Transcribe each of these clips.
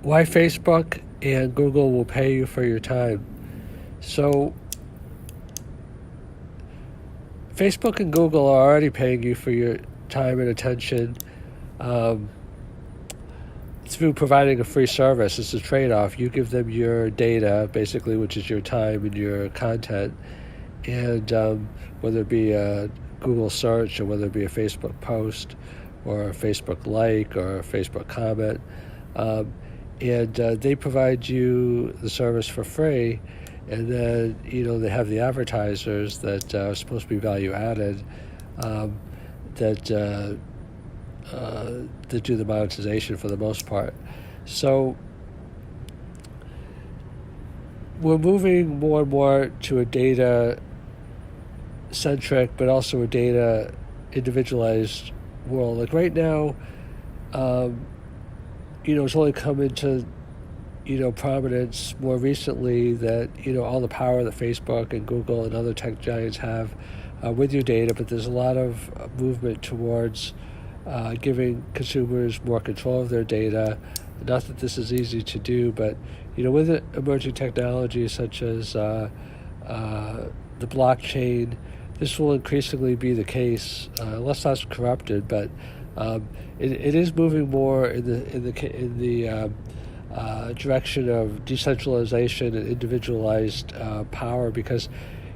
why Facebook and Google will pay you for your time. So Facebook and Google are already paying you for your time and attention through providing a free service. It's a trade-off. You give them your data, basically, which is your time and your content, and whether it be a Google search or whether it be a Facebook post or a Facebook like or a Facebook comment, and they provide you the service for free. And then, they have the advertisers that are supposed to be value added that do the monetization for the most part. So we're moving more and more to a data-centric, but also a data individualized world. Like right now, it's only come into prominence more recently that, all the power that Facebook and Google and other tech giants have with your data, but there's a lot of movement towards giving consumers more control of their data. Not that this is easy to do, but, with emerging technologies such as the blockchain, this will increasingly be the case, unless that's corrupted, but it is moving more in the direction of decentralization and individualized power, because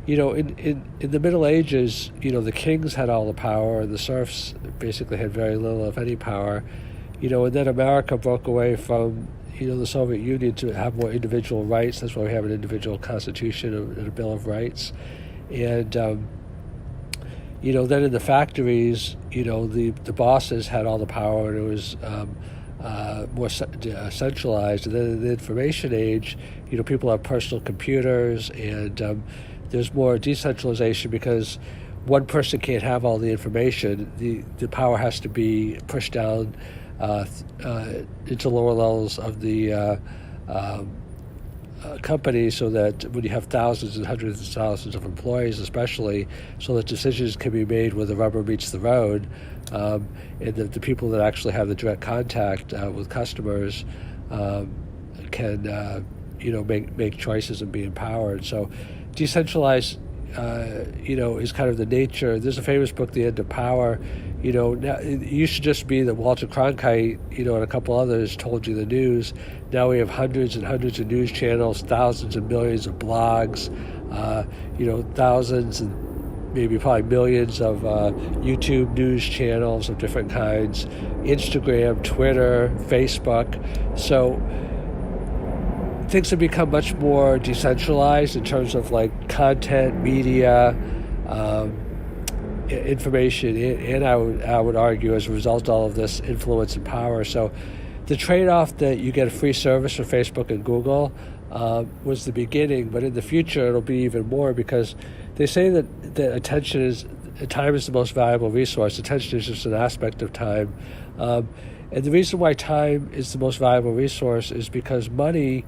in the Middle Ages, the kings had all the power and the serfs basically had very little, if any, power, and then America broke away from the Soviet Union to have more individual rights. That's why we have an individual constitution and a Bill of Rights. And then in the factories, the bosses had all the power, and it was more centralized. And then in the information age, people have personal computers, and there's more decentralization because one person can't have all the information. The power has to be pushed down into lower levels of the company, so that when you have thousands and hundreds of thousands of employees, especially, so that decisions can be made where the rubber meets the road, and that the people that actually have the direct contact with customers can make choices and be empowered. So decentralized is kind of the nature. There's a famous book, The End of Power. Now it used to just be that Walter Cronkite, and a couple others told you the news. Now we have hundreds and hundreds of news channels, thousands and millions of blogs, thousands and probably millions of YouTube news channels of different kinds, Instagram, Twitter, Facebook. So things have become much more decentralized in terms of like content, media, information, and I would argue as a result of all of this influence and power. So the trade-off that you get a free service from Facebook and Google was the beginning, but in the future it'll be even more, because they say that time is the most valuable resource. Attention is just an aspect of time. And the reason why time is the most valuable resource is because money,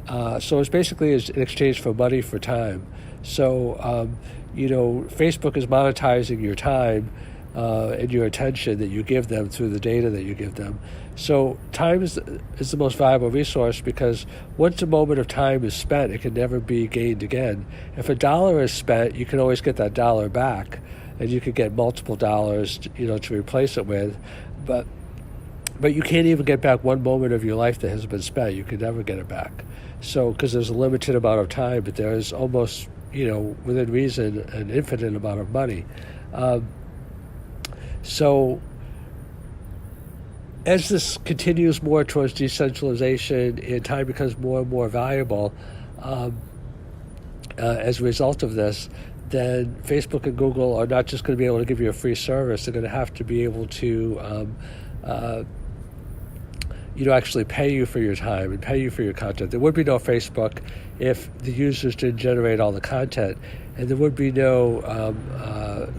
so it's basically an exchange for money for time. So, Facebook is monetizing your time and your attention that you give them through the data that you give them. So time is the most valuable resource, because once a moment of time is spent, it can never be gained again. If $1 is spent, you can always get that dollar back, and you can get multiple dollars, to replace it with. But you can't even get back one moment of your life that has been spent. You can never get it back. So, because there's a limited amount of time, but there's almost, within reason, an infinite amount of money. So as this continues more towards decentralization and time becomes more and more valuable, as a result of this, then Facebook and Google are not just going to be able to give you a free service. They're going to have to be able to actually pay you for your time and pay you for your content. There would be no Facebook if the users didn't generate all the content, and there would be no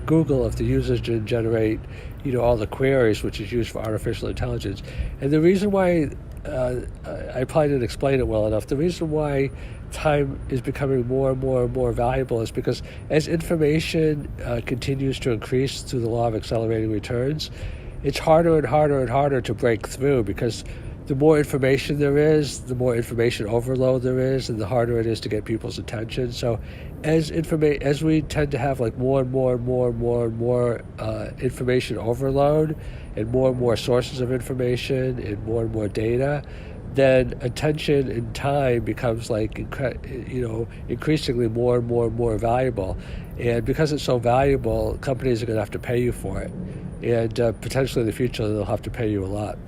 Google if the users didn't generate, all the queries, which is used for artificial intelligence. And the reason why, I probably didn't explain it well enough, the reason why time is becoming more and more and more valuable is because as information continues to increase through the law of accelerating returns, it's harder and harder and harder to break through, because the more information there is, the more information overload there is, and the harder it is to get people's attention. So as we tend to have like more and more information overload, and more sources of information, and more data, then attention and time becomes like increasingly more and more valuable. And because it's so valuable, companies are going to have to pay you for it, and potentially in the future they'll have to pay you a lot.